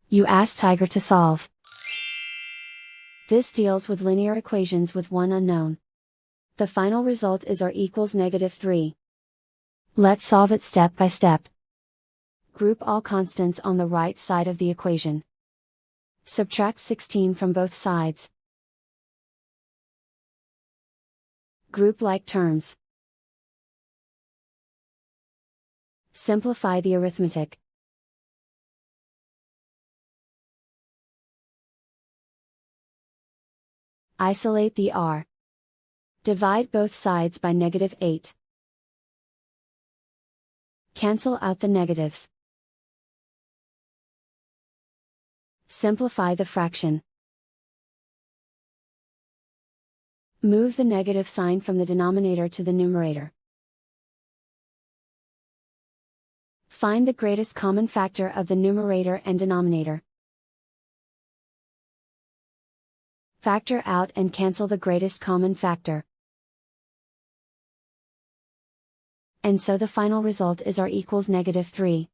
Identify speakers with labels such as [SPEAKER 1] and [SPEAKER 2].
[SPEAKER 1] You ask Tiger to solve. This deals with linear equations with one unknown. The final result is r equals -3. Let's solve it step by step. Group all constants on the right side of the equation. Subtract 16 from both sides. Group like terms. Simplify the arithmetic. Isolate the r. Divide both sides by -8. Cancel out the negatives. Simplify the fraction. Move the negative sign from the denominator to the numerator. Find the greatest common factor of the numerator and denominator. Factor out and cancel the greatest common factor. And so the final result is r equals -3.